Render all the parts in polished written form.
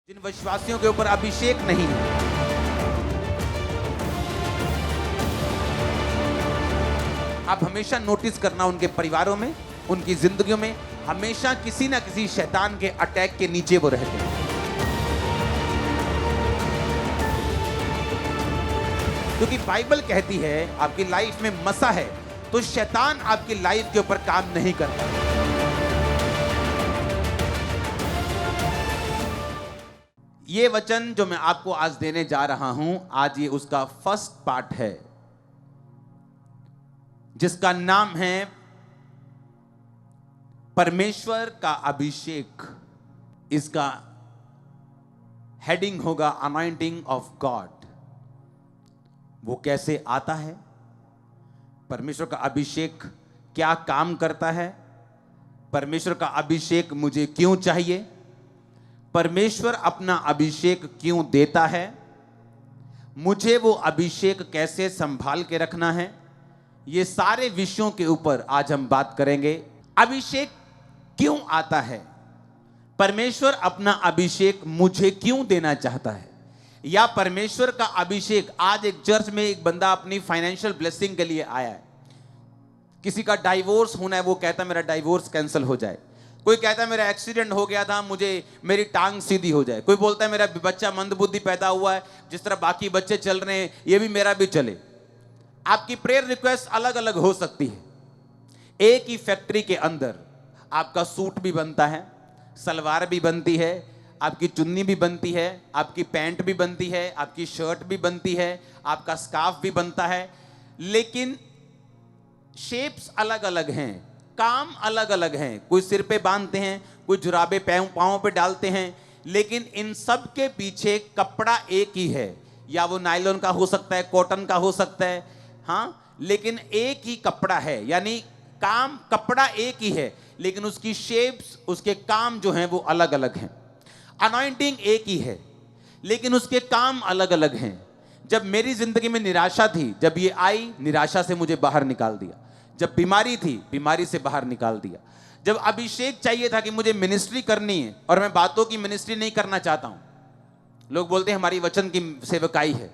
जिन विश्वासियों के ऊपर अभिषेक नहीं है, आप हमेशा नोटिस करना उनके परिवारों में, उनकी जिंदगियों में हमेशा किसी ना किसी शैतान के अटैक के नीचे वो रहते हैं। क्योंकि बाइबल कहती है आपकी लाइफ में मसा है तो शैतान आपकी लाइफ के ऊपर काम नहीं करता। ये वचन जो मैं आपको आज देने जा रहा हूं, आज ये उसका फर्स्ट पार्ट है जिसका नाम है परमेश्वर का अभिषेक। इसका हेडिंग होगा अनॉइंटिंग ऑफ गॉड। वो कैसे आता है, परमेश्वर का अभिषेक क्या काम करता है, परमेश्वर का अभिषेक मुझे क्यों चाहिए, परमेश्वर अपना अभिषेक क्यों देता है, मुझे वो अभिषेक कैसे संभाल के रखना है। ये सारे विषयों के ऊपर आज हम बात करेंगे। अभिषेक क्यों आता है, परमेश्वर अपना अभिषेक मुझे क्यों देना चाहता है, या परमेश्वर का अभिषेक। आज एक चर्च में एक बंदा अपनी फाइनेंशियल ब्लेसिंग के लिए आया है। किसी का डाइवोर्स होना है, वो कहता है मेरा डाइवोर्स कैंसिल हो जाए। कोई कहता है मेरा एक्सीडेंट हो गया था, मुझे मेरी टांग सीधी हो जाए। कोई बोलता है मेरा बच्चा मंदबुद्धि पैदा हुआ है, जिस तरह बाकी बच्चे चल रहे हैं ये भी मेरा भी चले। आपकी प्रेयर रिक्वेस्ट अलग अलग हो सकती है। एक ही फैक्ट्री के अंदर आपका सूट भी बनता है, सलवार भी बनती है, आपकी चुन्नी भी बनती है, आपकी पैंट भी बनती है, आपकी शर्ट भी बनती है, आपका स्कार्फ भी बनता है, लेकिन शेप्स अलग अलग हैं, काम अलग अलग हैं। कोई सिर पे बांधते हैं, कोई जुराबे पांवों पे डालते हैं, लेकिन इन सब के पीछे कपड़ा एक ही है। या वो नायलॉन का हो सकता है, कॉटन का हो सकता है, हाँ, लेकिन एक ही कपड़ा है। यानी काम कपड़ा एक ही है, लेकिन उसकी शेप्स, उसके काम जो हैं वो अलग अलग हैं। अनॉइंटिंग एक ही है, लेकिन उसके काम अलग अलग हैं। जब मेरी जिंदगी में निराशा थी, जब ये आई, निराशा से मुझे बाहर निकाल दिया। जब बीमारी थी, बीमारी से बाहर निकाल दिया। जब अभिषेक चाहिए था कि मुझे मिनिस्ट्री करनी है, और मैं बातों की मिनिस्ट्री नहीं करना चाहता हूं। लोग बोलते हैं हमारी वचन की सेवकाई है,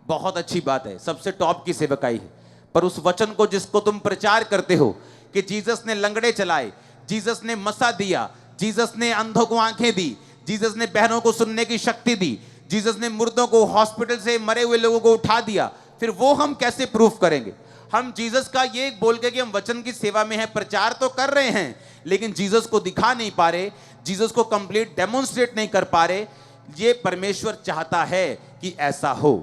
बहुत अच्छी बात है, सबसे टॉप की सेवकाई है, पर उस वचन को जिसको तुम प्रचार करते हो कि जीसस ने लंगड़े चलाए, जीसस ने मसा दिया, जीसस ने अंधों को आंखें दी, जीसस ने बहनों को सुनने की शक्ति दी, जीसस ने मुर्दों को, हॉस्पिटल से मरे हुए लोगों को उठा दिया, फिर वो हम कैसे प्रूफ करेंगे। हम जीसस का ये बोल के कि हम वचन की सेवा में हैं, प्रचार तो कर रहे हैं, लेकिन जीसस को दिखा नहीं पा रहे, जीसस को कंप्लीट डेमोन्स्ट्रेट नहीं कर पा रहे। ये परमेश्वर चाहता है कि ऐसा हो।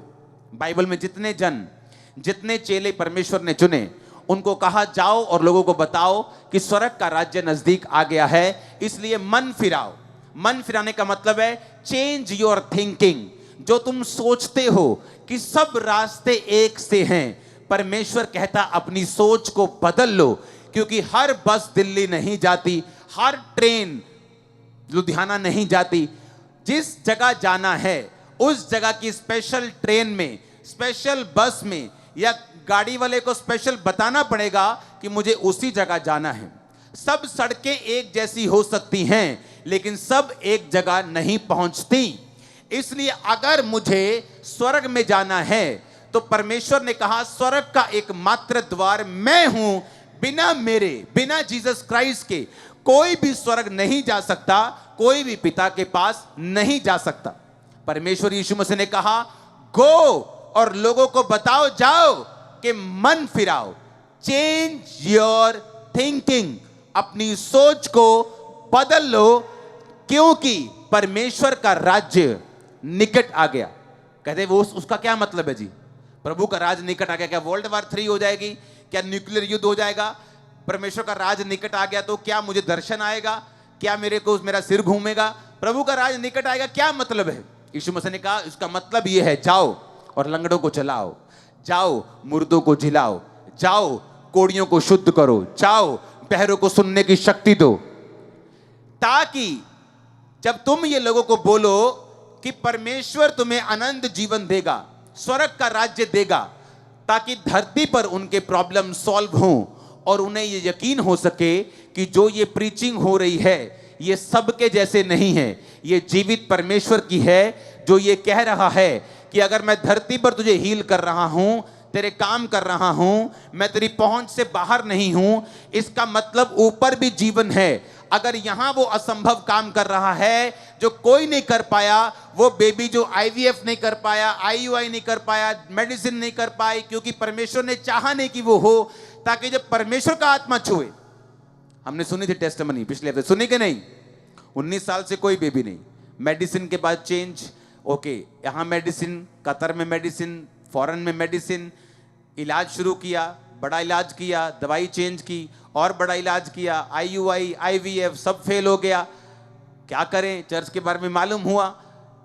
बाइबल में जितने चेले परमेश्वर ने चुने, उनको कहा जाओ और लोगों को बताओ कि स्वर्ग का राज्य नजदीक आ गया है, इसलिए मन फिराओ। मन फिराने का मतलब है चेंज योर थिंकिंग। जो तुम सोचते हो कि सब रास्ते एक से हैं, परमेश्वर कहता अपनी सोच को बदल लो। क्योंकि हर बस दिल्ली नहीं जाती, हर ट्रेन लुधियाना नहीं जाती। जिस जगह जाना है उस जगह की स्पेशल ट्रेन में, स्पेशल बस में, या गाड़ी वाले को स्पेशल बताना पड़ेगा कि मुझे उसी जगह जाना है। सब सड़कें एक जैसी हो सकती हैं, लेकिन सब एक जगह नहीं पहुंचती। इसलिए अगर मुझे स्वर्ग में जाना है तो परमेश्वर ने कहा स्वर्ग का एकमात्र द्वार मैं हूं। बिना मेरे, बिना जीसस क्राइस्ट के कोई भी स्वर्ग नहीं जा सकता, कोई भी पिता के पास नहीं जा सकता। परमेश्वर यीशु मसीह ने कहा गो और लोगों को बताओ, जाओ कि मन फिराओ, चेंज योर थिंकिंग, अपनी सोच को बदल लो, क्योंकि परमेश्वर का राज्य निकट आ गया। कहते वो उसका क्या मतलब है जी, प्रभु का राज निकट आ गया, क्या वर्ल्ड वार 3 हो जाएगी, क्या न्यूक्लियर युद्ध हो जाएगा। परमेश्वर का राज निकट आ गया तो क्या मुझे दर्शन आएगा, क्या मेरा सिर घूमेगा, प्रभु का राज निकट आएगा, क्या मतलब है। यीशु मसीह ने कहा इसका मतलब यह है जाओ और लंगड़ों को चलाओ, जाओ मुर्दों को झिलाओ, जाओ कोड़ियों को शुद्ध करो, जाओ बहरों को सुनने की शक्ति दो। ताकि जब तुम ये लोगों को बोलो कि परमेश्वर तुम्हें अनंत जीवन देगा, स्वर्ग का राज्य देगा, ताकि धरती पर उनके प्रॉब्लम सॉल्व हों और उन्हें ये यकीन हो सके कि जो ये प्रीचिंग हो रही है, ये सबके जैसे नहीं है, ये जीवित परमेश्वर की है, जो ये कह रहा है कि अगर मैं धरती पर तुझे हील कर रहा हूं, तेरे काम कर रहा हूं, मैं तेरी पहुंच से बाहर नहीं हूं, इसका मतलब ऊपर भी जीवन है। अगर यहां वो असंभव काम कर रहा है जो कोई नहीं कर पाया, वो बेबी जो आईवीएफ नहीं कर पाया, आईयूआई नहीं कर पाया, मेडिसिन नहीं कर पाई, क्योंकि परमेश्वर ने चाहा नहीं कि वो हो, ताकि जब परमेश्वर का आत्मा छुए। हमने सुनी थी टेस्टमनी पिछले हफ्ते, सुनी कि नहीं? 19 साल से कोई बेबी नहीं, मेडिसिन के बाद चेंज, ओके, यहां मेडिसिन, कतर में मेडिसिन, फॉरेन में मेडिसिन, इलाज शुरू किया, बड़ा इलाज किया, दवाई चेंज की और बड़ा इलाज किया, आईयूआई, आईवीएफ सब फेल हो गया। क्या करें? चर्च के बारे में मालूम हुआ।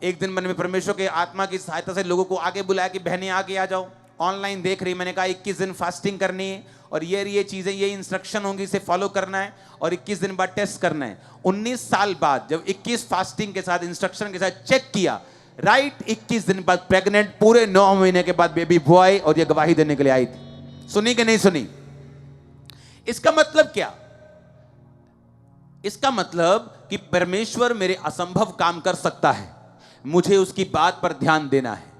एक दिन मैंने परमेश्वर के आत्मा की सहायता से लोगों को आगे बुलाया कि बहनें आगे आ जाओ, ऑनलाइन देख रही। मैंने कहा 21 दिन फास्टिंग करनी है और ये चीजें, ये इंस्ट्रक्शन होंगी, इसे फॉलो करना है और 21 दिन बाद टेस्ट करना है। 19 साल बाद जब 21 फास्टिंग के साथ, इंस्ट्रक्शन के साथ चेक किया, राइट 21 दिन बाद प्रेग्नेंट, पूरे 9 महीने के बाद बेबी बॉय, और ये गवाही देने के लिए आई थी। सुनी कि नहीं सुनी? इसका मतलब क्या? इसका मतलब कि परमेश्वर मेरे असंभव काम कर सकता है, मुझे उसकी बात पर ध्यान देना है।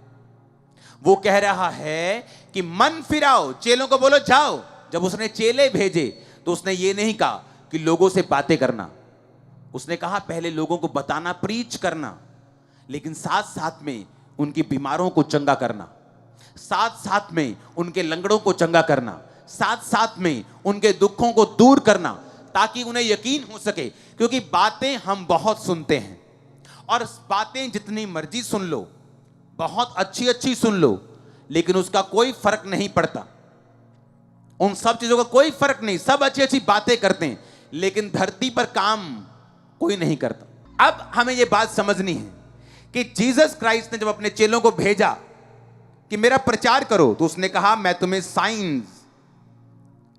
वो कह रहा है कि मन फिराओ, चेलों को बोलो जाओ। जब उसने चेले भेजे तो उसने ये नहीं कहा कि लोगों से बातें करना, उसने कहा पहले लोगों को बताना, प्रीच करना, लेकिन साथ साथ में उनकी बीमारों को चंगा करना, साथ साथ में उनके लंगड़ों को चंगा करना, साथ साथ में उनके दुखों को दूर करना, ताकि उन्हें यकीन हो सके। क्योंकि बातें हम बहुत सुनते हैं, और बातें जितनी मर्जी सुन लो, बहुत अच्छी अच्छी सुन लो, लेकिन उसका कोई फर्क नहीं पड़ता। उन सब चीजों का कोई फर्क नहीं, सब अच्छी अच्छी बातें करते हैं, लेकिन धरती पर काम कोई नहीं करता। अब हमें यह बात समझनी है कि जीसस क्राइस्ट ने जब अपने चेलों को भेजा कि मेरा प्रचार करो, तो उसने कहा मैं तुम्हें साइंस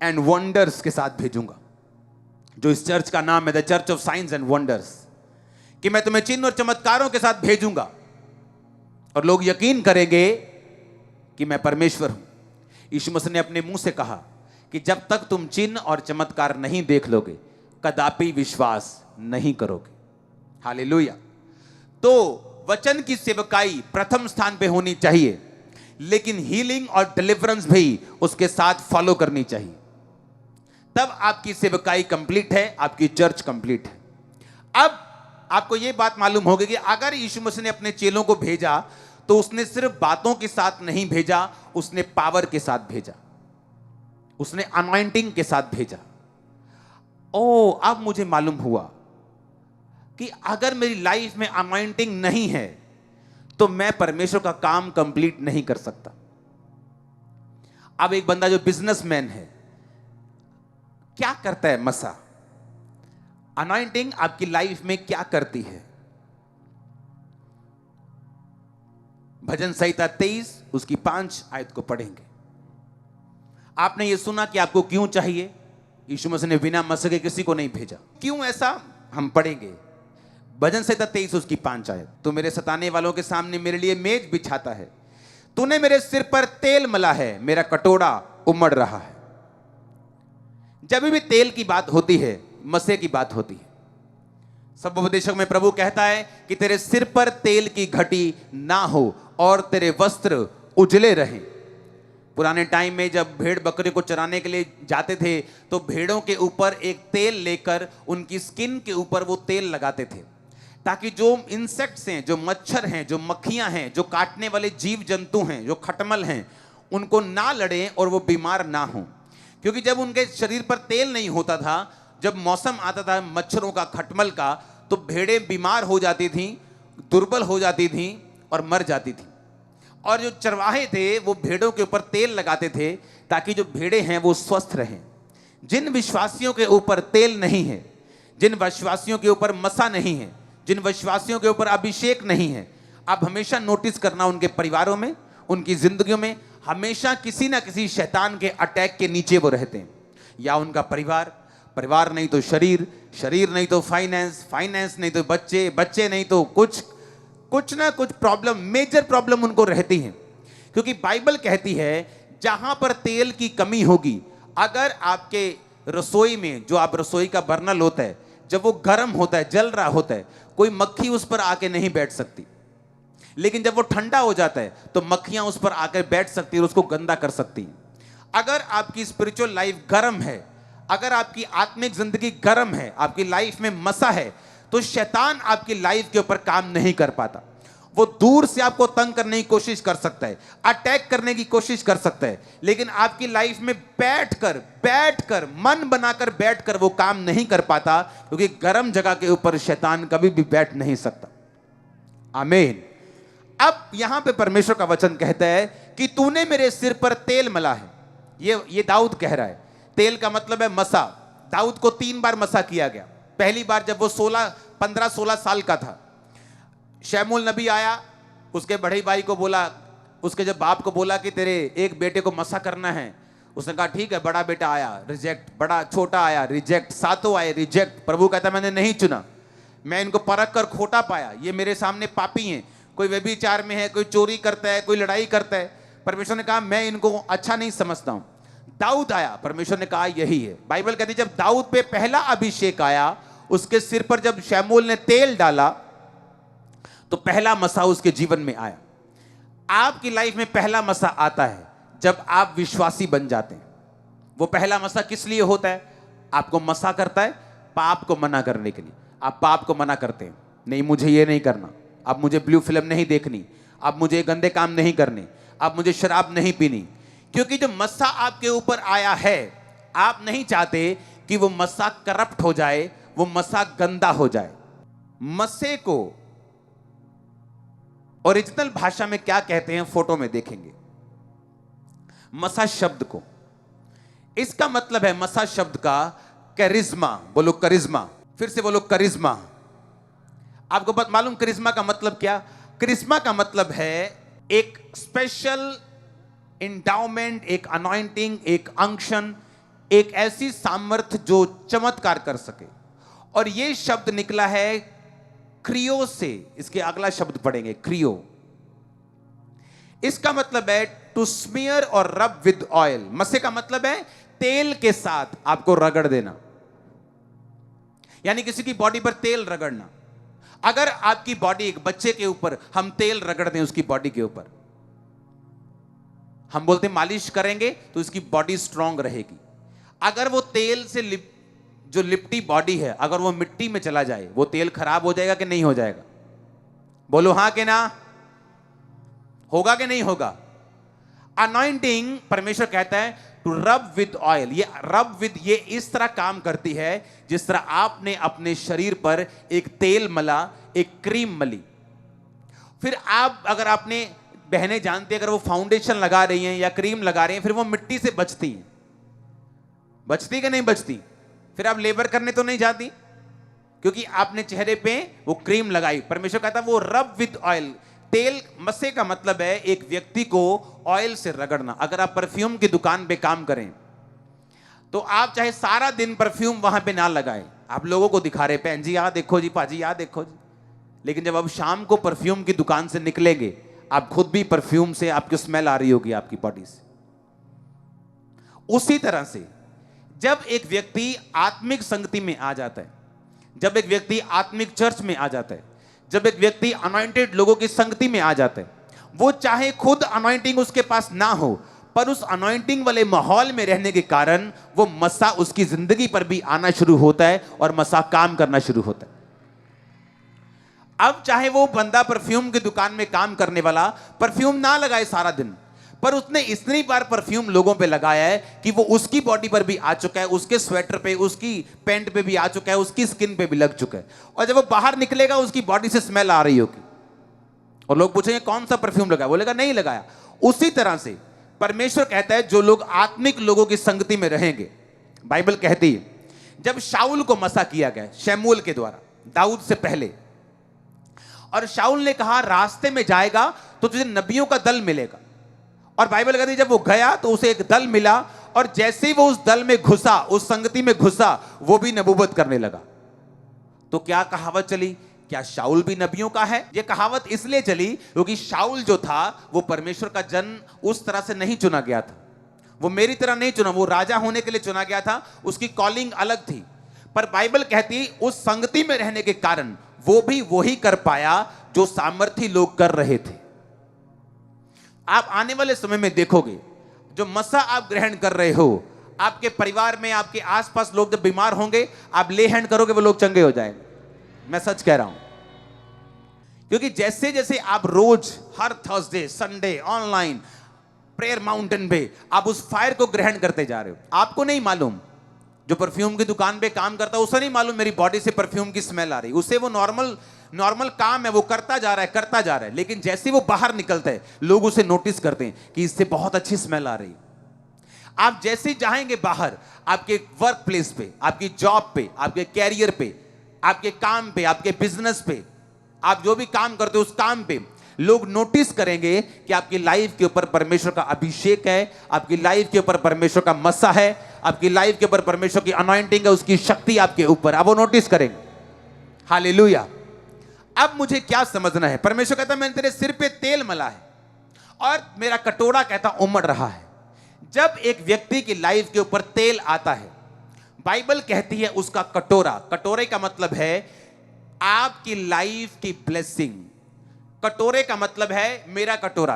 एंड वंडर्स के साथ भेजूंगा, जो इस चर्च का नाम है the church of science and wonders, कि मैं तुम्हें चिन्ह और चमत्कारों के साथ भेजूंगा और लोग यकीन करेंगे कि मैं परमेश्वर हूं। यीशु मसीह ने अपने मुंह से कहा कि जब तक तुम चिन्ह और चमत्कार नहीं देख लोगे, कदापि विश्वास नहीं करोगे। हालेलुया। तो वचन की सेवकाई प्रथम स्थान पे होनी चाहिए, लेकिन हीलिंग और डिलीवरेंस भी उसके साथ फॉलो करनी चाहिए। तब आपकी सेवकाई कंप्लीट है, आपकी चर्च कंप्लीट है। अब आपको यह बात मालूम होगी कि अगर यीशु मसीह ने अपने चेलों को भेजा, तो उसने सिर्फ बातों के साथ नहीं भेजा, उसने पावर के साथ भेजा, उसने अनॉइंटिंग के साथ भेजा। ओ, अब मुझे मालूम हुआ कि अगर मेरी लाइफ में अनॉइंटिंग नहीं है, तो मैं परमेश्वर का काम कंप्लीट नहीं कर सकता। अब एक बंदा जो बिजनेसमैन है, क्या करता है? मसा, अनॉइंटिंग आपकी लाइफ में क्या करती है? भजन संहिता 23 उसकी 5 आयत को पढ़ेंगे। आपने ये सुना कि आपको क्यों चाहिए? यीशु मसीह ने बिना मसीह के किसी को नहीं भेजा। क्यों ऐसा? हम पढ़ेंगे। भजन संहिता 23 उसकी 5 आयत। तू मेरे सताने वालों के सामने मेरे लिए मेज बिछाता है, तूने मेरे सिर पर तेल मला है, मेरा कटोरा उमड़ रहा है। जब भी तेल की बात होती है, मसीह की बात होती है। सब उपदेशक में प्रभु कहता है कि तेरे सिर पर तेल की घटी ना हो और तेरे वस्त्र उजले रहें। पुराने टाइम में जब भेड़ बकरे को चराने के लिए जाते थे, तो भेड़ों के ऊपर एक तेल लेकर उनकी स्किन के ऊपर वो तेल लगाते थे, ताकि जो इंसेक्ट्स हैं, जो मच्छर हैं, जो मक्खियां हैं, जो काटने वाले जीव जंतु हैं, जो खटमल हैं, उनको ना लड़ें और वो बीमार ना हों। क्योंकि जब उनके शरीर पर तेल नहीं होता था, जब मौसम आता था मच्छरों का, खटमल का, तो भेड़ें बीमार हो जाती थीं, दुर्बल हो जाती थीं और मर जाती थीं। और जो चरवाहे थे वो भेड़ों के ऊपर तेल लगाते थे, ताकि जो भेड़ें हैं वो स्वस्थ रहें। जिन विश्वासियों के ऊपर तेल नहीं है, जिन विश्वासियों के ऊपर मसा नहीं है, जिन विश्वासियों के ऊपर अभिषेक नहीं है, आप हमेशा नोटिस करना उनके परिवारों में, उनकी जिंदगियों में हमेशा किसी ना किसी शैतान के अटैक के नीचे वो रहते हैं। या उनका परिवार, परिवार नहीं तो शरीर, शरीर नहीं तो फाइनेंस, फाइनेंस नहीं तो बच्चे, बच्चे नहीं तो कुछ ना कुछ प्रॉब्लम, मेजर प्रॉब्लम उनको रहती है। क्योंकि बाइबल कहती है जहां पर तेल की कमी होगी, अगर आपके रसोई में, जो आप रसोई का बर्नल होता है, जब वो गर्म होता है, जल रहा होता है, कोई मक्खी उस पर आके नहीं बैठ सकती। लेकिन जब वो ठंडा हो जाता है तो मक्खियां उस पर आकर बैठ सकती है और उसको गंदा कर सकती हैं। अगर आपकी स्पिरिचुअल लाइफ गर्म है, अगर आपकी आत्मिक जिंदगी गर्म है, आपकी लाइफ में मसा है, तो शैतान आपकी लाइफ के ऊपर काम नहीं कर पाता। वो दूर से आपको तंग करने की कोशिश कर सकता है, अटैक करने की कोशिश कर सकता है, लेकिन आपकी लाइफ में बैठकर मन बनाकर बैठकर वो काम नहीं कर पाता, क्योंकि गर्म जगह के ऊपर शैतान कभी भी बैठ नहीं सकता। आमीन। अब यहां पे परमेश्वर का वचन कहता है कि तूने मेरे सिर पर तेल मला है। ये दाऊद कह रहा है। तेल का मतलब है मसा। दाऊद को 3 बार मसा किया गया। पहली बार जब वो 15-16 साल का था, शमूएल नबी आया, उसके बड़े भाई को बोला, उसके जब बाप को बोला कि तेरे एक बेटे को मसा करना है, उसने कहा ठीक है। बड़ा बेटा आया, रिजेक्ट। बड़ा छोटा आया, रिजेक्ट। 7 आए, रिजेक्ट। प्रभु कहता मैंने नहीं चुना, मैं इनको परख कर खोटा पाया, ये मेरे सामने पापी हैं, कोई व्यभिचार में है, कोई चोरी करता है, कोई लड़ाई करता है। परमेश्वर ने कहा मैं इनको अच्छा नहीं समझता हूं। दाऊद आया, परमेश्वर ने कहा यही है। बाइबल कहती है जब दाऊद पे पहला अभिषेक आया, उसके सिर पर जब शमूएल ने तेल डाला तो पहला मसा उसके जीवन में आया। आपकी लाइफ में पहला मसा आता है जब आप विश्वासी बन जाते हैं। वो पहला मसा किस लिए होता है? आपको मसा करता है पाप को मना करने के लिए। आप पाप को मना करते हैं, नहीं मुझे ये नहीं करना, अब मुझे ब्लू फिल्म नहीं देखनी, अब मुझे गंदे काम नहीं करने, अब मुझे शराब नहीं पीनी। क्योंकि जो मस्सा आपके ऊपर आया है, आप नहीं चाहते कि वो मस्सा करप्ट हो जाए, वो मस्सा गंदा हो जाए। मस्से को ओरिजिनल भाषा में क्या कहते हैं फोटो में देखेंगे। मसा शब्द को, इसका मतलब है मसा शब्द का करिश्मा। बोलो करिश्मा, फिर से बोलो करिश्मा। आपको मालूम करिश्मा का मतलब क्या? करिश्मा का मतलब है एक स्पेशल इंडाउमेंट, एक अनॉइंटिंग, एक अंक्शन, एक ऐसी सामर्थ्य जो चमत्कार कर सके। और यह शब्द निकला है क्रियो से। इसके अगला शब्द पढ़ेंगे, क्रियो। इसका मतलब है टू स्मीयर और रब विद ऑयल। मसे का मतलब है तेल के साथ आपको रगड़ देना, यानी किसी की बॉडी पर तेल रगड़ना। अगर आपकी बॉडी, एक बच्चे के ऊपर हम तेल रगड़ दें, उसकी बॉडी के ऊपर, हम बोलते हैं मालिश करेंगे तो उसकी बॉडी स्ट्रांग रहेगी। अगर वो तेल से जो लिपटी बॉडी है, अगर वो मिट्टी में चला जाए, वो तेल खराब हो जाएगा कि नहीं हो जाएगा? बोलो हां कि ना? होगा कि नहीं होगा? अनॉइंटिंग, परमेश्वर कहता है टू रब विद ऑयल। ये रब विद, ये इस तरह काम करती है जिस तरह आपने अपने शरीर पर एक तेल मला, एक क्रीम मली। फिर आप, अगर आपने, बहनें जानती है, अगर वो फाउंडेशन लगा रही हैं या क्रीम लगा रही हैं, फिर वो मिट्टी से बचती हैं। बचती कि नहीं बचती? फिर आप लेबर करने तो नहीं जाती, क्योंकि आपने चेहरे पे वो क्रीम लगाई। परमेश्वर कहता है वो रब विद ऑयल। तेल, मसे का मतलब है एक व्यक्ति को ऑयल से रगड़ना। अगर आप परफ्यूम की दुकान पे काम करें तो आप चाहे सारा दिन परफ्यूम वहां पे ना लगाएं, आप लोगों को दिखा रहे, बहन जी यहां देखो जी, पाजी यहां देखो जी, लेकिन जब आप शाम को परफ्यूम की दुकान से निकलेंगे, आप खुद भी परफ्यूम से आपकी स्मेल आ रही होगी आपकी बॉडी से। उसी तरह से जब एक व्यक्ति आत्मिक संगति में आ जाता है, जब एक व्यक्ति आत्मिक चर्च में आ जाता है, जब एक व्यक्ति अनॉइंटेड लोगों की संगति में आ जाता है, वो चाहे खुद अनॉइंटिंग उसके पास ना हो, पर उस अनॉइंटिंग वाले माहौल में रहने के कारण वो मसा उसकी जिंदगी पर भी आना शुरू होता है और मसा काम करना शुरू होता है। अब चाहे वो बंदा परफ्यूम की दुकान में काम करने वाला परफ्यूम ना लगाए सारा दिन, पर उसने इतनी बार परफ्यूम लोगों पे लगाया है कि वो उसकी बॉडी पर भी आ चुका है, उसके स्वेटर पे, उसकी पैंट पे भी आ चुका है, उसकी स्किन पे भी लग चुका है। और जब वो बाहर निकलेगा उसकी बॉडी से स्मेल आ रही होगी और लोग पूछेंगे कौन सा परफ्यूम लगाया, बोलेगा नहीं लगाया। उसी तरह से परमेश्वर कहता है जो लोग आत्मिक लोगों की संगति में रहेंगे, बाइबल कहती है जब शाऊल को मसा किया गया शमूएल के द्वारा, दाऊद से पहले, और शाऊल ने कहा रास्ते में जाएगा तो तुझे नबियों का दल मिलेगा, और बाइबल कहती है जब वो गया तो उसे एक दल मिला, और जैसे ही वो उस दल में घुसा, उस संगति में घुसा, वो भी नबूवत करने लगा। तो क्या कहावत चली, क्या शाऊल भी नबियों का है? ये कहावत इसलिए चली क्योंकि शाऊल जो था वो परमेश्वर का जन उस तरह से नहीं चुना गया था, वो मेरी तरह नहीं चुना, वो राजा होने के लिए चुना गया था, उसकी कॉलिंग अलग थी। पर बाइबल कहती है उस संगति में रहने के कारण वो भी वही कर पाया जो सामर्थी लोग कर रहे थे। आप आने वाले समय में देखोगे जो मसा आप ग्रहण कर रहे हो, आपके परिवार में आपके आसपास लोग जब बीमार होंगे, आप ले हैंड करोगे वो लोग चंगे हो जाएंगे। मैं सच कह रहा हूं, क्योंकि जैसे जैसे आप रोज हर Thursday Sunday online prayer mountain पे आप उस फायर को ग्रहण करते जा रहे हो, आपको नहीं मालूम, जो परफ्यूम की दुकान पे काम करता है उसे नहीं मालूम मेरी बॉडी से परफ्यूम की स्मेल आ रही, उसे वो नॉर्मल काम है, वो करता जा रहा है, लेकिन जैसे वो बाहर निकलता है लोग उसे नोटिस करते हैं कि इससे बहुत अच्छी स्मेल आ रही। आप जैसे जाएंगे बाहर, आपके वर्क प्लेस पे, आपकी जॉब पे, आपके कैरियर पे, आपके काम पे, आपके बिजनेस पे, आप जो भी काम करते हो उस काम पे लोग नोटिस करेंगे कि आपकी लाइफ के ऊपर परमेश्वर का अभिषेक है, आपकी लाइफ के ऊपर परमेश्वर का मसा है, आपकी लाइफ के ऊपर परमेश्वर की अनॉइंटिंग है, उसकी शक्ति आपके ऊपर, आप वो नोटिस करेंगे। हालेलुया। अब मुझे क्या समझना है, परमेश्वर कहता है मैंने तेरे सिर पे तेल मला है और मेरा कटोरा कहता उमड़ रहा है। जब एक व्यक्ति की लाइफ के ऊपर तेल आता है, बाइबल कहती है उसका कटोरे का मतलब है आपकी लाइफ की ब्लेसिंग। कटोरे का मतलब है मेरा कटोरा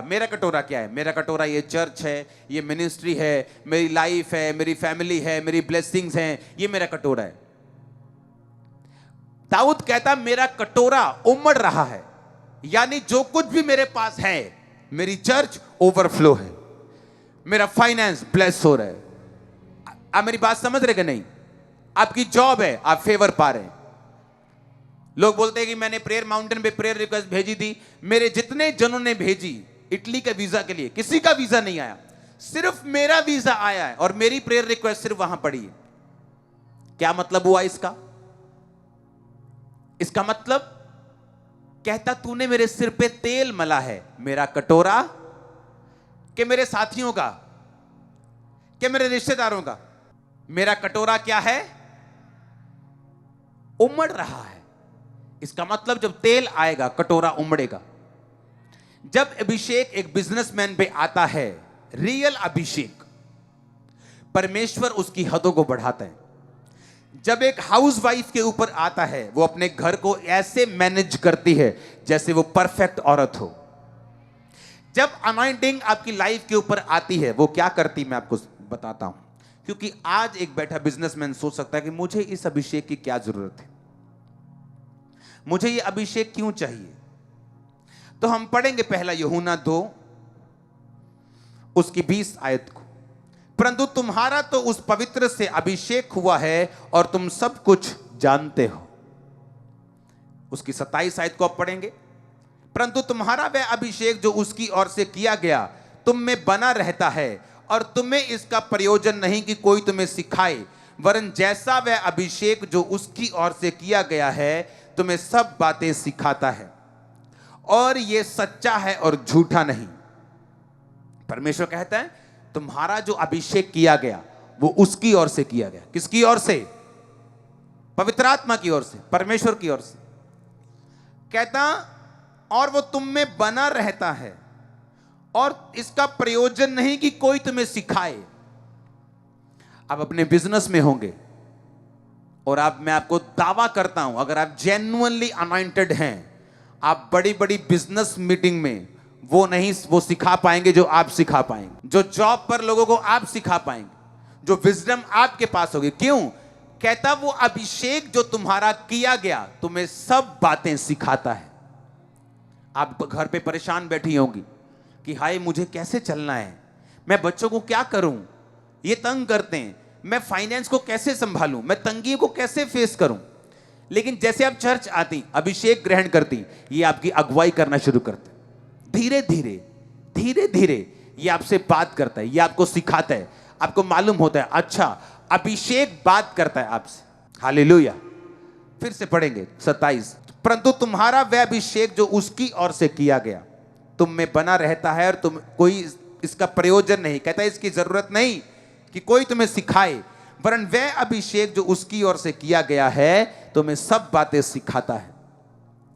क्या है? मेरा कटोरा ये चर्च है, ये मिनिस्ट्री है, मेरी लाइफ है, मेरी फैमिली है, मेरी ब्लेसिंग्स हैं, ये मेरा कटोरा है। दाऊद कहता मेरा कटोरा उमड़ रहा है, यानी जो कुछ भी मेरे पास है, मेरी चर्च ओवरफ्लो है, मेरा फाइनेंस ब्लेस हो रहा है। आप मेरी बात समझ रहे कि नहीं? आपकी जॉब है, आप फेवर पा रहे हैं। लोग बोलते हैं कि मैंने प्रेयर माउंटेन पे प्रेयर रिक्वेस्ट भेजी थी, मेरे जितने जनों ने भेजी इटली के वीजा के लिए, किसी का वीजा नहीं आया, सिर्फ मेरा वीजा आया है और मेरी प्रेयर रिक्वेस्ट सिर्फ वहां पड़ी है। क्या मतलब हुआ इसका? इसका मतलब कहता तूने मेरे सिर पे तेल मला है, मेरा कटोरा कि मेरे साथियों का, कि मेरे रिश्तेदारों का, मेरा कटोरा क्या है? उमड़ रहा है। इसका मतलब जब तेल आएगा कटोरा उमड़ेगा। जब अभिषेक एक बिजनेसमैन पे आता है, रियल अभिषेक, परमेश्वर उसकी हदों को बढ़ाता है। जब एक हाउसवाइफ के ऊपर आता है, वो अपने घर को ऐसे मैनेज करती है जैसे वो परफेक्ट औरत हो। जब अनॉइंटिंग आपकी लाइफ के ऊपर आती है, वो क्या करती मैं आपको बताता हूं, क्योंकि आज एक बैठा बिजनेसमैन सोच सकता है कि मुझे इस अभिषेक की क्या जरूरत है, मुझे ये अभिषेक क्यों चाहिए। तो हम पढ़ेंगे पहला यूहन्ना 2 उसकी 20 आयत को। परंतु तुम्हारा तो उस पवित्र से अभिषेक हुआ है और तुम सब कुछ जानते हो। उसकी 27 आयत को आप पढ़ेंगे। परंतु तुम्हारा वह अभिषेक जो उसकी ओर से किया गया तुम में बना रहता है और तुम्हें इसका प्रयोजन नहीं कि कोई तुम्हें सिखाए, वरन जैसा वह अभिषेक जो उसकी ओर से किया गया है तुम्हें सब बातें सिखाता है, और यह सच्चा है और झूठा नहीं। परमेश्वर कहता है तुम्हारा जो अभिषेक किया गया वो उसकी ओर से किया गया। किसकी ओर से? पवित्र आत्मा की ओर से, परमेश्वर की ओर से। कहता और वो तुम में बना रहता है और इसका प्रयोजन नहीं कि कोई तुम्हें सिखाए। आप अपने बिजनेस में होंगे और मैं आपको दावा करता हूं, अगर आप जेन्युइनली अनॉइंटेड हैं, आप बड़ी बड़ी बिजनेस मीटिंग में वो सिखा पाएंगे जो आप सिखा पाएंगे, जो जॉब पर लोगों को आप सिखा पाएंगे, जो विजडम आपके पास होगी। क्यों? कहता वो अभिषेक जो तुम्हारा किया गया तुम्हें सब बातें सिखाता है। आप घर पे परेशान बैठी होंगी कि हाय मुझे कैसे चलना है, मैं बच्चों को क्या करूं, ये तंग करते हैं, मैं फाइनेंस को कैसे संभालूं, मैं तंगी को कैसे फेस करूं। लेकिन जैसे आप चर्च आती, अभिषेक ग्रहण करती, ये आपकी अगुवाई करना शुरू करते, धीरे धीरे ये आपसे बात करता है, ये आपको सिखाता है, आपको मालूम होता है अच्छा अभिषेक बात करता है आपसे। हालेलुया। फिर से पढ़ेंगे 27। परंतु तुम्हारा वह अभिषेक जो उसकी ओर से किया गया तुम में बना रहता है और तुम कोई इसका प्रयोजन नहीं, कहता है इसकी जरूरत नहीं कि कोई तुम्हें सिखाए, वरन वह अभिषेक जो उसकी ओर से किया गया है तुम्हें सब बातें सिखाता है।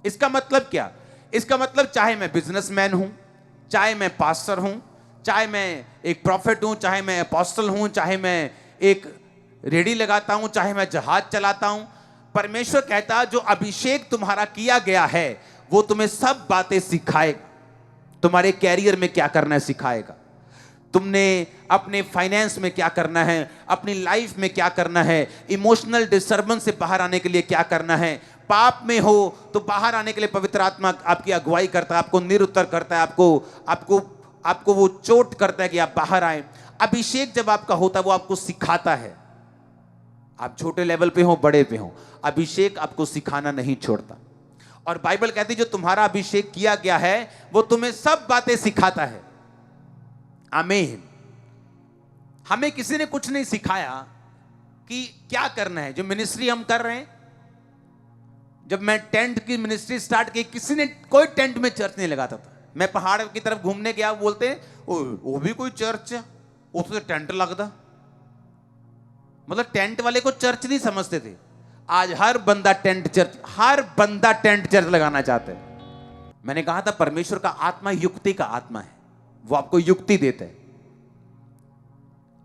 इसका मतलब क्या? इसका मतलब चाहे मैं बिजनेसमैन हूं, चाहे मैं पास्टर हूं, चाहे मैं एक प्रॉफिट हूं, चाहे मैं अपोस्टल हूं, चाहे मैं एक रेडी लगाता हूं, चाहे मैं जहाज चलाता हूं, परमेश्वर कहता जो अभिषेक तुम्हारा किया गया है वो तुम्हें सब बातें सिखाएगा। तुम्हारे कैरियर में क्या करना है सिखाएगा, तुमने अपने फाइनेंस में क्या करना है, अपनी लाइफ में क्या करना है, इमोशनल डिस्टर्बेंस से बाहर आने के लिए क्या करना है। पाप में हो तो बाहर आने के लिए पवित्र आत्मा आपकी अगुवाई करता है, आपको निरुत्तर करता है, आपको वो चोट करता है कि आप बाहर आए। अभिषेक जब आपका होता है वो आपको सिखाता है, आप छोटे लेवल पे हो बड़े पे हो, अभिषेक आपको सिखाना नहीं छोड़ता। और बाइबल कहती है जो तुम्हारा अभिषेक किया गया है वो तुम्हें सब बातें सिखाता है। आमीन। हमें किसी ने कुछ नहीं सिखाया कि क्या करना है। जो मिनिस्ट्री हम कर रहे हैं, जब मैं टेंट की मिनिस्ट्री स्टार्ट की, किसी ने कोई टेंट में चर्च नहीं लगाता था। मैं पहाड़ की तरफ घूमने गया, बोलते हैं वो भी कोई चर्च है, उससे टेंट लगता। मतलब टेंट वाले को चर्च नहीं समझते थे। आज हर बंदा टेंट चर्च लगाना चाहता है। मैंने कहा था परमेश्वर का आत्मा युक्ति का आत्मा है, वो आपको युक्ति देता है।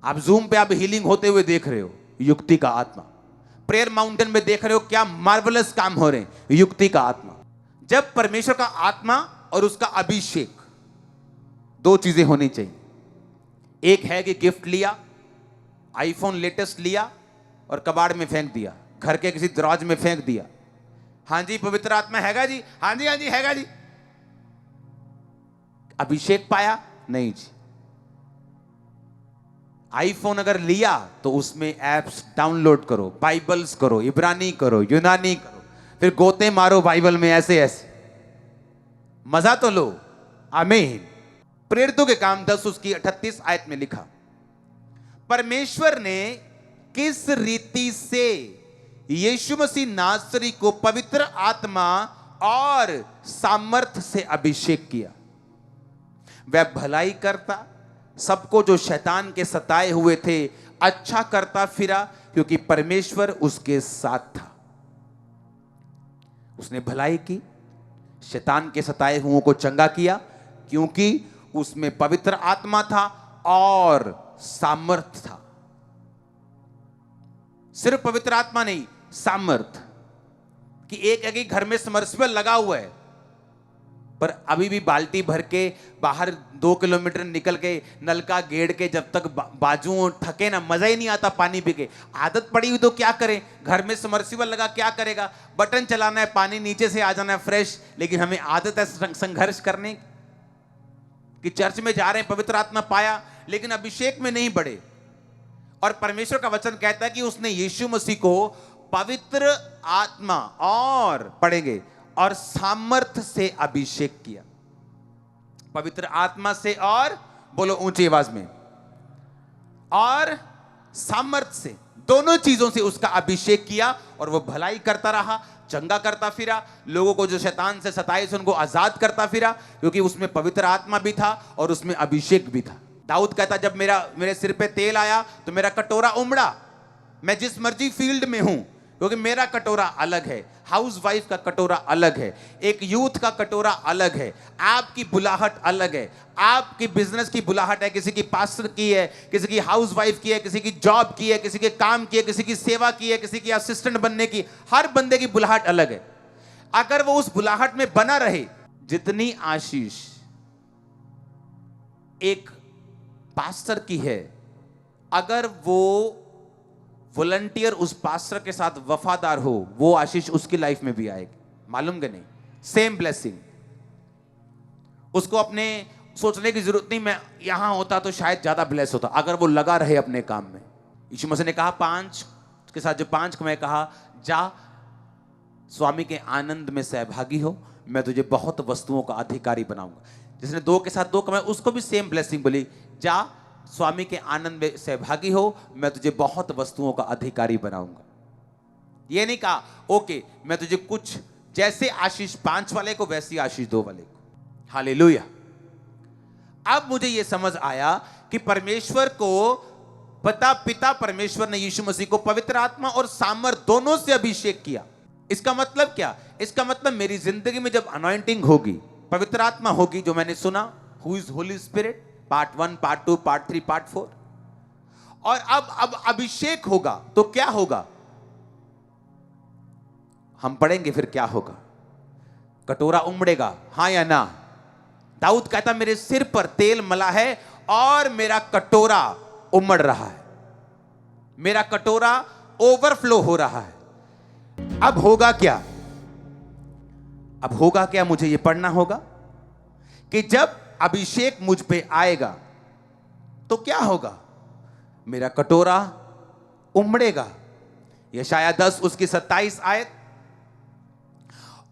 आप जूम पे आप हीलिंग होते हुए देख रहे हो, युक्ति का आत्मा। प्रेयर माउंटेन में देख रहे हो क्या मार्वलस काम हो रहे हैं, युक्ति का आत्मा। जब परमेश्वर का आत्मा और उसका अभिषेक, दो चीजें होनी चाहिए। एक है कि गिफ्ट लिया, आईफोन लेटेस्ट लिया और कबाड़ में फेंक दिया, घर के किसी दराज में फेंक दिया। हाँ जी पवित्र आत्मा हैगा जी, हाँ जी हैगा जी। अभिषेक पाया नहीं जी। आईफोन अगर लिया तो उसमें एप्स डाउनलोड करो, बाइबल्स करो, इब्रानी करो, यूनानी करो, फिर गोते मारो बाइबल में ऐसे ऐसे, मजा तो लो। आमीन। प्रेरितों के काम 10 उसकी 38 आयत में लिखा, परमेश्वर ने किस रीति से यीशु मसीह नासरी को पवित्र आत्मा और सामर्थ्य से अभिषेक किया। वह भलाई करता, सबको जो शैतान के सताए हुए थे अच्छा करता फिरा, क्योंकि परमेश्वर उसके साथ था। उसने भलाई की, शैतान के सताए हुओं को चंगा किया, क्योंकि उसमें पवित्र आत्मा था और सामर्थ्य था। सिर्फ पवित्र आत्मा नहीं, सामर्थ्य। कि एक घर में समर्सिबल लगा हुआ है पर अभी भी बाल्टी भर के बाहर 2 किलोमीटर निकल के नलका गेड़ के जब तक बाजू थके ना, मजा ही नहीं आता पानी पी के। आदत पड़ी हुई तो क्या करें, घर में समर्सिबल लगा क्या करेगा, बटन चलाना है, पानी नीचे से आ जाना है फ्रेश। लेकिन हमें आदत है संघर्ष करने कि चर्च में जा रहे हैं, पवित्र आत्मा पाया लेकिन अभिषेक में नहीं बढ़े। और परमेश्वर का वचन कहता है कि उसने यीशु मसीह को पवित्र आत्मा और पढ़ेंगे और सामर्थ्य से अभिषेक किया। पवित्र आत्मा से और, बोलो ऊंची आवाज में, और सामर्थ्य से, दोनों चीजों से उसका अभिषेक किया। और वो भलाई करता रहा, चंगा करता फिरा, लोगों को जो शैतान से सताए थे उनको आजाद करता फिरा, क्योंकि उसमें पवित्र आत्मा भी था और उसमें अभिषेक भी था। दाऊद कहता जब मेरे सिर पे तेल आया तो मेरा कटोरा उमड़ा। मैं जिस मर्जी फील्ड में हूं, क्योंकि मेरा कटोरा अलग है, हाउसवाइफ का कटोरा अलग है, एक यूथ का कटोरा अलग है, आपकी बुलाहट अलग है। आपकी बिजनेस की बुलाहट है, किसी की पास्टर की है, किसी की हाउसवाइफ की है, किसी की जॉब की है, किसी के काम की है, किसी की सेवा की है, किसी की असिस्टेंट बनने की। हर बंदे की बुलाहट अलग है। अगर वो उस बुलाहट में बना रहे, जितनी आशीष एक पास्टर की है, अगर वो वॉलंटियर उस पास्टर के साथ वफादार हो, वो आशीष उसकी लाइफ में भी आएगी। मालूम कि नहीं, सेम ब्लेसिंग। उसको अपने सोचने की जरूरत नहीं, मैं यहां होता तो शायद ज्यादा ब्लेस होता, अगर वो लगा रहे अपने काम में। यीशु मसीह ने कहा 5 के साथ जो 5 को मैं कहा, जा स्वामी के आनंद में सहभागी हो, मैं तुझे बहुत वस्तुओं का अधिकारी बनाऊंगा। जिसने 2 के साथ 2 कमाए, उसको भी सेम ब्लेसिंग बोली, जा स्वामी के आनंद में सहभागी हो, मैं तुझे बहुत वस्तुओं का अधिकारी बनाऊंगा। ये नहीं कहा ओके मैं तुझे कुछ, जैसे आशीष 5 वाले को वैसी आशीष 2 वाले को। हालेलुया। अब मुझे यह समझ आया कि परमेश्वर को पिता परमेश्वर ने यीशु मसीह को पवित्र आत्मा और सामर्थ दोनों से अभिषेक किया। इसका मतलब क्या? इसका मतलब मेरी जिंदगी में जब अनॉइंटिंग होगी, पवित्र आत्मा होगी, जो मैंने सुना, who is Holi spirit, part 1, part 2, part 3, part 4, और अब अभिषेक होगा तो क्या होगा, हम पढ़ेंगे फिर क्या होगा। कटोरा उमड़ेगा, हां या ना। दाऊद कहता मेरे सिर पर तेल मला है और मेरा कटोरा उमड़ रहा है, मेरा कटोरा ओवरफ्लो हो रहा है। अब होगा क्या, अब होगा क्या, मुझे यह पढ़ना होगा कि जब अभिषेक मुझ पे आएगा तो क्या होगा, मेरा कटोरा उमड़ेगा। यशायाह 10 उसकी 27 आयत।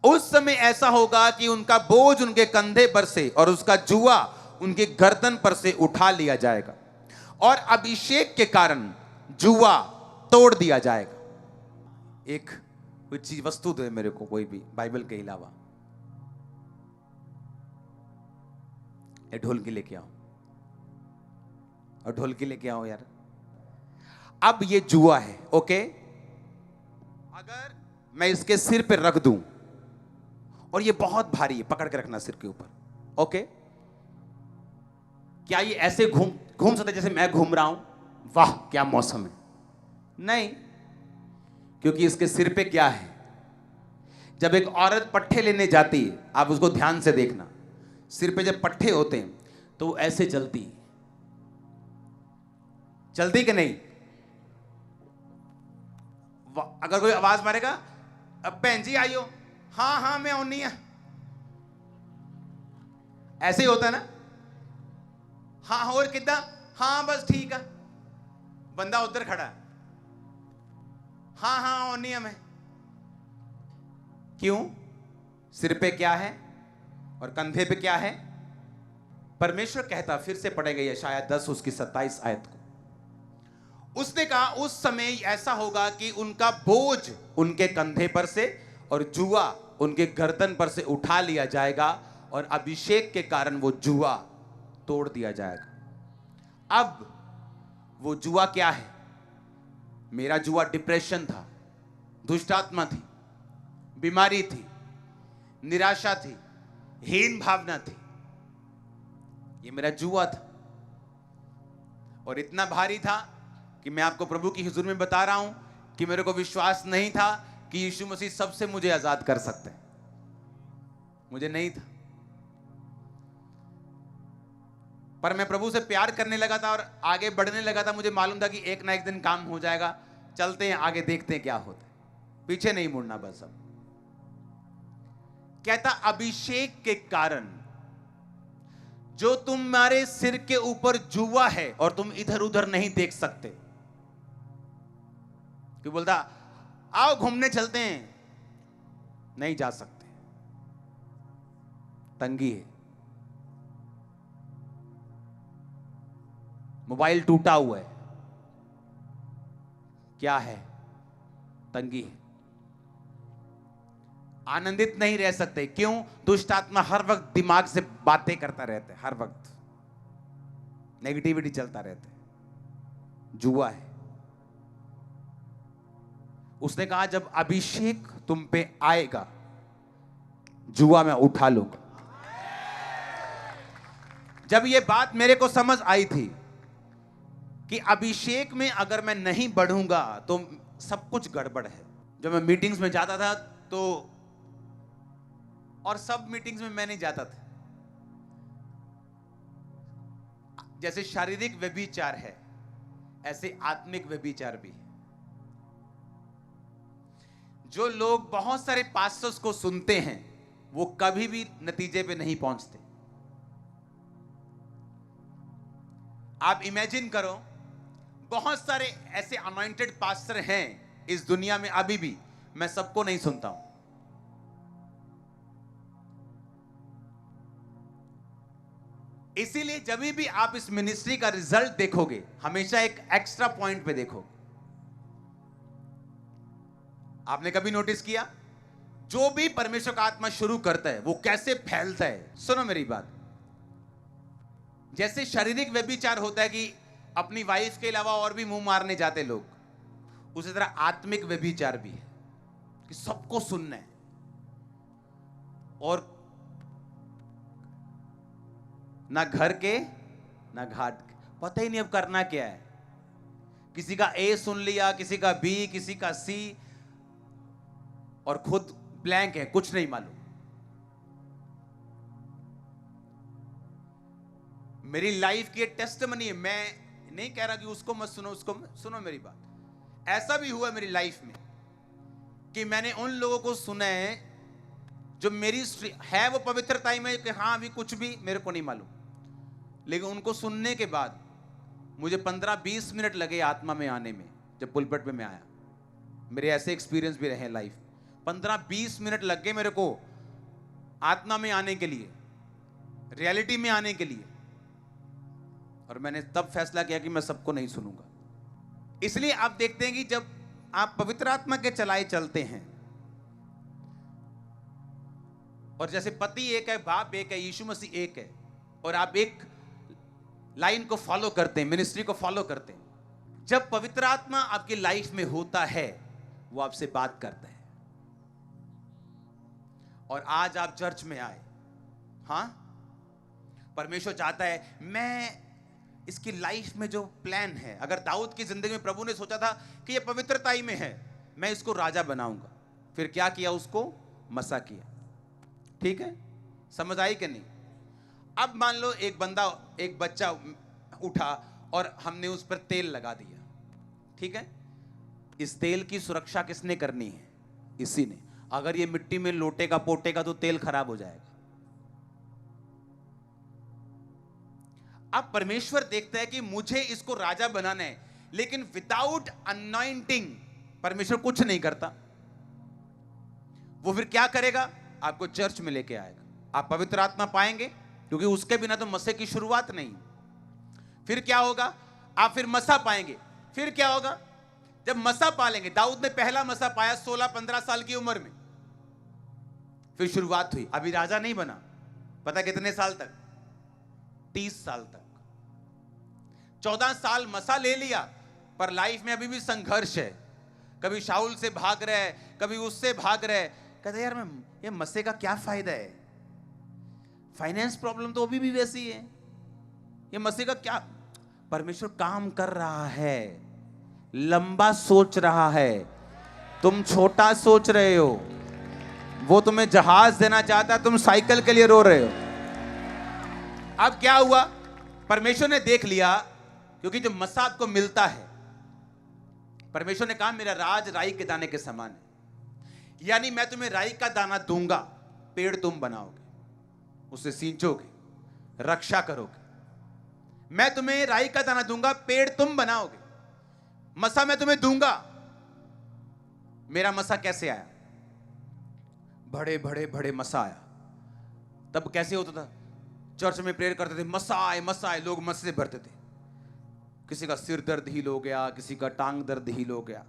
उस समय ऐसा होगा कि उनका बोझ उनके कंधे पर से और उसका जुआ उनके गर्दन पर से उठा लिया जाएगा और अभिषेक के कारण जुआ तोड़ दिया जाएगा। एक कोई चीज वस्तु दे मेरे को, कोई भी बाइबल के अलावा। ये ढोलकी लेके आओ, और ढोलकी लेके आओ यार। अब ये जुआ है, ओके। अगर मैं इसके सिर पे रख दूं, और ये बहुत भारी है, पकड़ के रखना सिर के ऊपर, ओके। क्या ये ऐसे घूम सकता है जैसे मैं घूम रहा हूं, वाह क्या मौसम है? नहीं, क्योंकि इसके सिर पे क्या है। जब एक औरत पट्ठे लेने जाती है, आप उसको ध्यान से देखना, सिर पे जब पट्ठे होते हैं तो वो ऐसे चलती कि नहीं। अगर कोई आवाज मारेगा, अब बहन जी आइयो, हाँ हाँ मैं आउनी है, ऐसे ही होता है ना। हाँ और कितना, हाँ बस ठीक है, बंदा उधर खड़ा है, हाँ हाँ आउनी है मैं। क्यों? सिर पे क्या है और कंधे पे क्या है? परमेश्वर कहता, फिर से पढ़ेगा यशायाह 10 उसकी 27 आयत को। उसने कहा उस समय ऐसा होगा कि उनका बोझ उनके कंधे पर से और जुआ उनके गर्दन पर से उठा लिया जाएगा और अभिषेक के कारण वो जुआ तोड़ दिया जाएगा। अब वो जुआ क्या है? मेरा जुआ डिप्रेशन था, दुष्टात्मा थी, बीमारी थी, निराशा थी, हीन भावना थी। ये मेरा जुआ था और इतना भारी था कि मैं आपको प्रभु की हुजूर में बता रहा हूं कि मेरे को विश्वास नहीं था कि यीशु मसीह सबसे मुझे आजाद कर सकते हैं। मुझे नहीं था, पर मैं प्रभु से प्यार करने लगा था और आगे बढ़ने लगा था। मुझे मालूम था कि एक ना एक दिन काम हो जाएगा, चलते हैं आगे, देखते हैं क्या होता है, पीछे नहीं मुड़ना बस। अब कहता अभिषेक के कारण जो तुम्हारे सिर के ऊपर जुआ है और तुम इधर उधर नहीं देख सकते, कि बोलता आओ घूमने चलते हैं, नहीं जा सकते, तंगी है, मोबाइल टूटा हुआ है, क्या है, तंगी है, आनंदित नहीं रह सकते। क्यों? दुष्ट आत्मा हर वक्त दिमाग से बातें करता रहता है, हर वक्त नेगेटिविटी चलता रहता है, जुआ है। उसने कहा जब अभिषेक तुम पे आएगा, जुआ मैं उठा लूंगा। जब ये बात मेरे को समझ आई थी कि अभिषेक में अगर मैं नहीं बढ़ूंगा तो सब कुछ गड़बड़ है। जब मैं मीटिंग्स में जाता था तो, और सब मीटिंग्स में मैं नहीं जाता था, जैसे शारीरिक व्यभिचार है ऐसे आत्मिक व्यभिचार भी है। जो लोग बहुत सारे पास्टर्स को सुनते हैं वो कभी भी नतीजे पे नहीं पहुंचते। आप इमेजिन करो, बहुत सारे ऐसे अनॉइंटेड पास्टर हैं इस दुनिया में अभी भी, मैं सबको नहीं सुनता हूं। इसीलिए जब भी आप इस मिनिस्ट्री का रिजल्ट देखोगे, हमेशा एक एक्स्ट्रा पॉइंट पे देखो। आपने कभी नोटिस किया, जो भी परमेश्वर का आत्मा शुरू करता है वो कैसे फैलता है? सुनो मेरी बात। जैसे शारीरिक व्यभिचार होता है कि अपनी वाइफ के अलावा और भी मुंह मारने जाते लोग, उसी तरह आत्मिक व्यभिचार भी है कि सबको सुनना है और ना घर के ना घाट के, पता ही नहीं अब करना क्या है। किसी का ए सुन लिया, किसी का बी, किसी का सी, और खुद ब्लैंक है, कुछ नहीं मालूम। मेरी लाइफ की टेस्टिमनी है। मैं नहीं कह रहा कि उसको मत सुनो, उसको सुनो मेरी बात। ऐसा भी हुआ मेरी लाइफ में कि मैंने उन लोगों को सुना है जो मेरी है वो पवित्रता में कि हाँ अभी कुछ भी मेरे को नहीं मालूम, लेकिन उनको सुनने के बाद मुझे 15-20 मिनट लगे आत्मा में आने में। जब पुलपट पे मैं आया, मेरे ऐसे एक्सपीरियंस भी रहे लाइफ। 15-20 मिनट लग गए मेरे को आत्मा में आने के लिए, रियलिटी में आने के लिए, और मैंने तब फैसला किया कि मैं सबको नहीं सुनूंगा। इसलिए आप देखते हैं कि जब आप पवित्र आत्मा के चलाए चलते हैं, और जैसे पति एक है, बाप एक है, यीशु मसीह एक है, और आप एक लाइन को फॉलो करते हैं, मिनिस्ट्री को फॉलो करते हैं, जब पवित्र आत्मा आपकी लाइफ में होता है वो आपसे बात करता है। और आज आप चर्च में आए, हां, परमेश्वर चाहता है मैं इसकी लाइफ में जो प्लान है, अगर दाऊद की जिंदगी में प्रभु ने सोचा था कि ये पवित्रताई में है, मैं इसको राजा बनाऊंगा, फिर क्या किया, उसको मसा किया। ठीक है, समझ आई कि नहीं? अब मान लो एक बच्चा उठा और हमने उस पर तेल लगा दिया, ठीक है, इस तेल की सुरक्षा किसने करनी है? इसी ने। अगर ये मिट्टी में लोटेगा पोटेगा तो तेल खराब हो जाएगा। अब परमेश्वर देखता है कि मुझे इसको राजा बनाना है, लेकिन विदाउट अनॉइंटिंग परमेश्वर कुछ नहीं करता। वो फिर क्या करेगा? आपको चर्च में लेके आएगा, आप पवित्र आत्मा पाएंगे, क्योंकि उसके बिना तो मसे की शुरुआत नहीं। फिर क्या होगा? आप फिर मसा पाएंगे। फिर क्या होगा? जब मसा पा लेंगे, दाऊद ने पहला मसा पाया 16-15 साल की उम्र में, फिर शुरुआत हुई। अभी राजा नहीं बना, पता कितने साल तक? 30 साल तक। 14 साल मसा ले लिया, पर लाइफ में अभी भी संघर्ष है। कभी शाऊल से भाग रहे हैं, कभी उससे भाग रहे हैं। कहते यार, मैं ये मसे का क्या फायदा है? फाइनेंस प्रॉब्लम तो अभी भी वैसी है, ये मसे का क्या? परमेश्वर काम कर रहा है, लंबा सोच रहा है, तुम छोटा सोच रहे हो। वो तुम्हें जहाज देना चाहता है, तुम साइकिल के लिए रो रहे हो। अब क्या हुआ? परमेश्वर ने देख लिया, क्योंकि जो मसा आपको मिलता है, परमेश्वर ने कहा मेरा राज राई के दाने के समान है, यानी मैं तुम्हें राई का दाना दूंगा, पेड़ तुम बनाओगे, उसे सींचोगे, रक्षा करोगे। मैं तुम्हें राई का दाना दूंगा, पेड़ तुम बनाओगे, मसा मैं तुम्हें दूंगा। मेरा मसा कैसे आया? बड़े बड़े बड़े मसा आया। तब कैसे होता था? चर्च में प्रेयर करते थे, मसा आए मसा आए, लोग मस से भरते थे। किसी का सिर दर्द हील हो गया, किसी का टांग दर्द हील हो गया,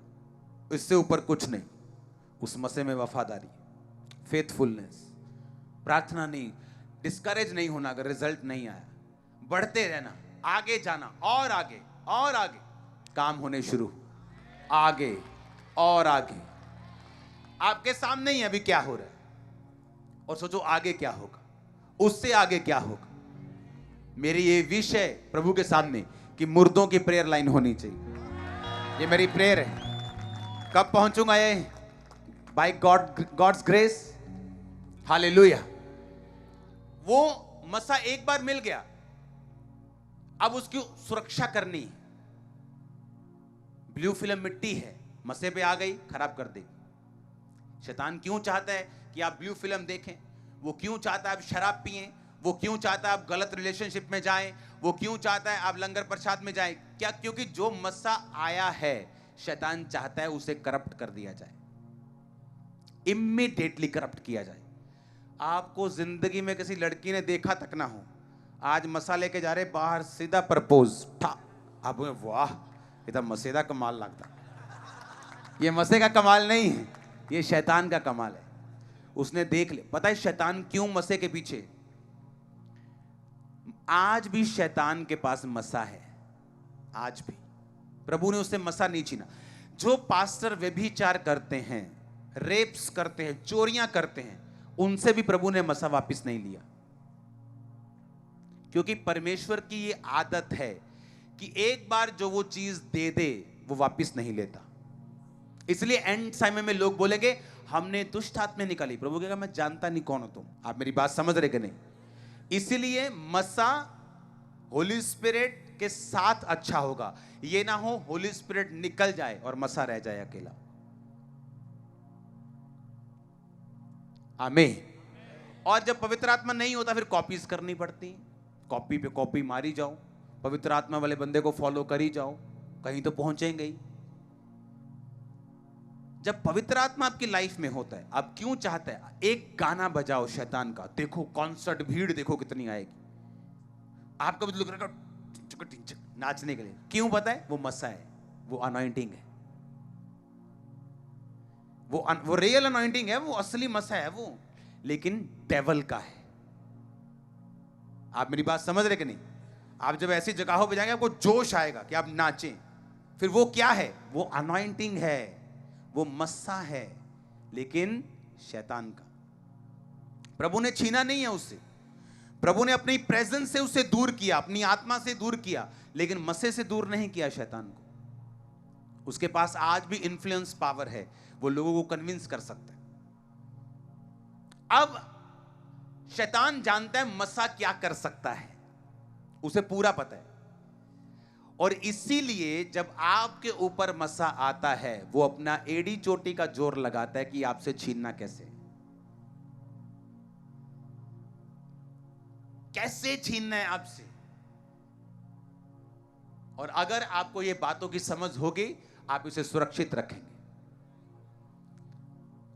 इससे ऊपर कुछ नहीं। उस मसे में वफादारी, फेथफुलनेस, प्रार्थना नहीं, डिस्करेज नहीं होना अगर रिजल्ट नहीं आया, बढ़ते रहना, आगे जाना, और आगे और आगे, काम होने शुरू, आगे और आगे। आपके सामने ही अभी क्या हो रहा है, और सोचो आगे क्या होगा, उससे आगे क्या होगा। मेरी ये विश है प्रभु के सामने कि मुर्दों की प्रेयर लाइन होनी चाहिए। ये मेरी प्रेयर है। कब पहुंचूंगा ये? By God's grace, hallelujah. वो मसा एक बार मिल गया, अब उसकी सुरक्षा करनी है। ब्लू फिल्म मिट्टी है, मसे पे आ गई, खराब कर देगी। शैतान क्यों चाहता है कि आप ब्लू फिल्म देखें? वो क्यों चाहता है आप शराब पिएं? वो क्यों चाहता है आप गलत रिलेशनशिप में जाएं? वो क्यों चाहता है आप लंगर प्रसाद में जाएं? क्या? क्योंकि जो मसा आया है, शैतान चाहता है उसे करप्ट कर दिया जाए, इमीडिएटली करप्ट किया जाए। आपको जिंदगी में किसी लड़की ने देखा तक ना हो, आज मसा लेके जा रहे बाहर, सीधा प्रपोज, आप वाह इतना मसेदा कमाल लगता। ये मसे का कमाल नहीं है, ये शैतान का कमाल है। उसने देख ले। पता है शैतान क्यों मसे के पीछे? आज भी शैतान के पास मसा है, आज भी। प्रभु ने उससे मसा नहीं छीना। जो पास्टर व्यभिचार करते हैं, रेप्स करते हैं, चोरियां करते हैं, उनसे भी प्रभु ने मसा वापस नहीं लिया। क्योंकि परमेश्वर की ये आदत है कि एक बार जो वो चीज दे दे, वो वापस नहीं लेता। इसलिए एंड समय में लोग बोलेंगे हमने दुष्ट आत्मा निकाली, प्रभु कहेगा मैं जानता नहीं कौन हो तुम। आप मेरी बात समझ रहे कि नहीं? इसीलिए मसा होली स्पिरिट के साथ अच्छा होगा, ये ना हो होली स्पिरिट निकल जाए और मसा रह जाए अकेला। आमीन। और जब पवित्र आत्मा नहीं होता फिर कॉपीज करनी पड़ती, कॉपी पे कॉपी मारी जाओ, पवित्र आत्मा वाले बंदे को फॉलो करी जाओ, कहीं तो पहुंचेंगे ही। जब पवित्र आत्मा आपकी लाइफ में होता है, आप क्यों चाहते हैं एक गाना बजाओ शैतान का, देखो कॉन्सर्ट भीड़ देखो कितनी आएगी, आपका भी दिल करेगा नाचने के लिए। क्यों पता है? वो मसा है, वो अनॉइंटिंग है, वो रियल अनॉइंटिंग है, वो असली मसा है वो, लेकिन डेवल का है। आप मेरी बात समझ रहे कि नहीं? आप जब ऐसी जगहों पे जाएंगे आपको जोश आएगा कि आप नाचें, फिर वो क्या है? वो अनॉइंटिंग है, वो मस्सा है, लेकिन शैतान का। प्रभु ने छीना नहीं है उससे, प्रभु ने अपनी प्रेजेंस से उसे दूर किया, अपनी आत्मा से दूर किया, लेकिन मस्से से दूर नहीं किया शैतान को। उसके पास आज भी इन्फ्लुएंस पावर है, वो लोगों को कन्विंस कर सकता है। अब शैतान जानता है मस्सा क्या कर सकता है, उसे पूरा पता है, और इसीलिए जब आपके ऊपर मस्सा आता है वो अपना एड़ी चोटी का जोर लगाता है कि आपसे छीनना कैसे छीनना है आपसे। और अगर आपको ये बातों की समझ होगी, आप इसे सुरक्षित रखेंगे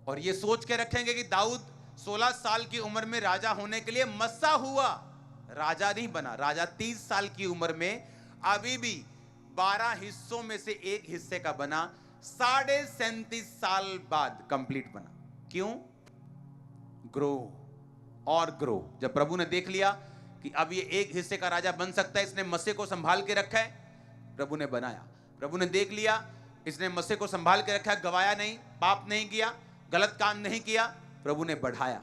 और ये सोच के रखेंगे कि दाऊद 16 साल की उम्र में राजा होने के लिए मस्सा हुआ, राजा नहीं बना। राजा 30 साल की उम्र में अभी भी 12 हिस्सों में से एक हिस्से का बना, 37.5 साल बाद कंप्लीट बना। क्यों? ग्रो और ग्रो। जब प्रभु ने देख लिया कि अब ये एक हिस्से का राजा बन सकता है, इसने मस्से को संभाल के रखा है, प्रभु ने बनाया। प्रभु ने देख लिया इसने मस्से को संभाल के रखा है, गवाया नहीं, पाप नहीं किया, गलत काम नहीं किया, प्रभु ने बढ़ाया।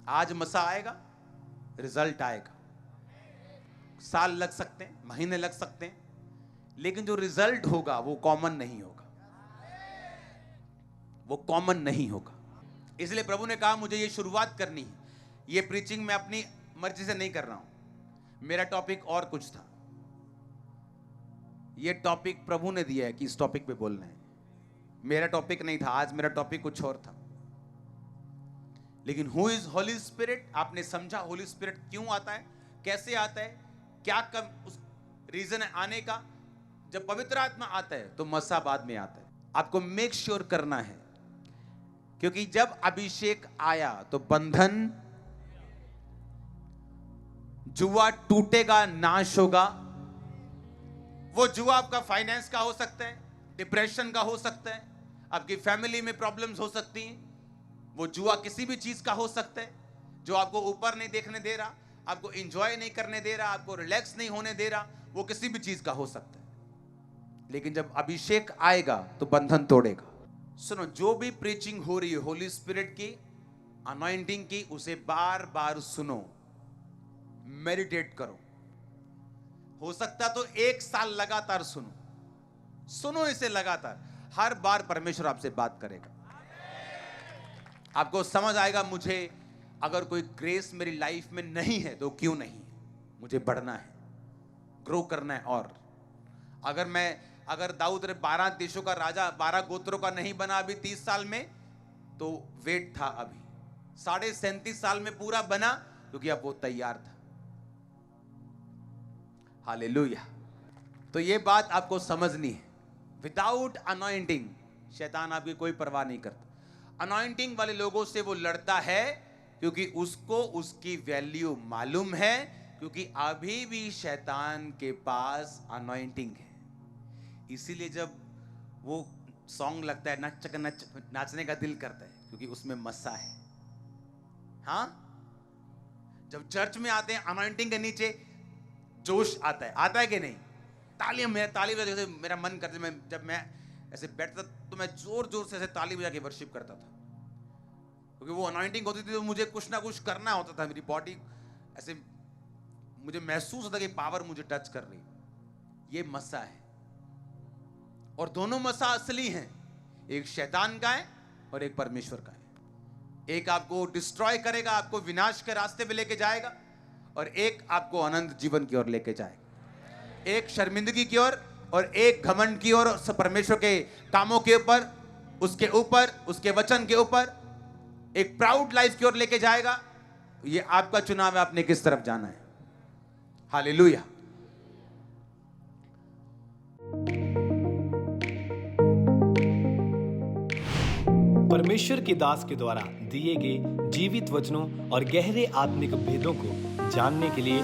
आज मस्सा आएगा, रिजल्ट आएगा। साल लग सकते हैं, महीने लग सकते हैं, लेकिन जो रिजल्ट होगा वो कॉमन नहीं होगा, वो कॉमन नहीं होगा। इसलिए प्रभु ने कहा मुझे ये शुरुआत करनी है, ये प्रीचिंग मैं अपनी मर्जी से नहीं कर रहा हूं, मेरा टॉपिक और कुछ था। ये टॉपिक प्रभु ने दिया है कि इस टॉपिक पे बोलना है, मेरा टॉपिक नहीं था, आज मेरा टॉपिक कुछ और था। लेकिन हु इज होली स्पिरिट, आपने समझा होली स्पिरिट क्यों आता है, कैसे आता है, क्या कब उस रीजन है आने का। जब पवित्र आत्मा आता है तो मस्सा बाद में आता है। आपको मेक श्योर करना है, क्योंकि जब अभिषेक आया तो बंधन, जुआ टूटेगा, नाश होगा। वो जुआ आपका फाइनेंस का हो सकता है, डिप्रेशन का हो सकता है, आपकी फैमिली में प्रॉब्लम्स हो सकती हैं, वो जुआ किसी भी चीज का हो सकता है जो आपको ऊपर नहीं देखने दे रहा, आपको एंजॉय नहीं करने दे रहा, आपको रिलैक्स नहीं होने दे रहा, वो किसी भी चीज का हो सकता है। लेकिन जब अभिषेक आएगा तो बंधन तोड़ेगा। सुनो, जो भी प्रीचिंग हो रही है होली स्पिरिट की, अनॉइंटिंग की, उसे बार बार सुनो, मेडिटेट करो। हो सकता तो 1 साल लगातार सुनो इसे लगातार, हर बार परमेश्वर आपसे बात करेगा। आपको समझ आएगा मुझे अगर कोई ग्रेस मेरी लाइफ में नहीं है तो क्यों नहीं है, मुझे बढ़ना है, ग्रो करना है। और अगर दाऊद 12 देशों का राजा, 12 गोत्रों का नहीं बना अभी 30 साल में, तो वेट था अभी 37.5 साल में पूरा बना, क्योंकि अब वो तैयार था। हालेलुया। तो ये बात आपको समझनी है। विदाउट अनॉइंटिंग शैतान आपकी कोई परवाह नहीं करता। अनॉइंटिंग वाले लोगों से वो लड़ता है क्योंकि उसको उसकी वैल्यू मालूम है, क्योंकि अभी भी शैतान के पास अनॉइंटिंग है। इसीलिए जब वो सॉन्ग लगता है नाचने का दिल करता है, क्योंकि उसमें मस्सा है। हाँ, जब चर्च में आते हैं अनॉइंटिंग के नीचे जोश आता है कि नहीं? ताली बजा के मेरा मन करता है, जब मैं ऐसे बैठता तो मैं जोर जोर से ऐसे ताली बजा के वर्शिप करता था, क्योंकि वो अनॉइंटिंग होती थी तो मुझे कुछ ना कुछ करना होता था। मेरी बॉडी ऐसे, मुझे महसूस होता कि पावर मुझे टच कर रही। ये मस्सा है। और दोनों मसा असली हैं, एक शैतान का है और एक परमेश्वर का है। एक आपको डिस्ट्रॉय करेगा, आपको विनाश के रास्ते पे लेके जाएगा, और एक आपको अनंत जीवन की ओर लेके जाएगा। एक शर्मिंदगी की ओर और एक घमंड की ओर, परमेश्वर के कामों के ऊपर, उसके ऊपर, उसके वचन के ऊपर एक प्राउड लाइफ की ओर लेके जाएगा। ये आपका चुनाव है, आपने किस तरफ जाना है। हालेलुया। परमेश्वर के दास के द्वारा दिए गए जीवित वचनों और गहरे आत्मिक भेदों को जानने के लिए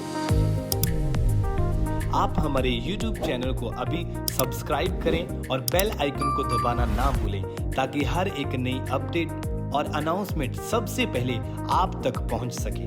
आप हमारे YouTube चैनल को अभी सब्सक्राइब करें और बेल आइकन को दबाना ना भूलें, ताकि हर एक नई अपडेट और अनाउंसमेंट सबसे पहले आप तक पहुंच सके।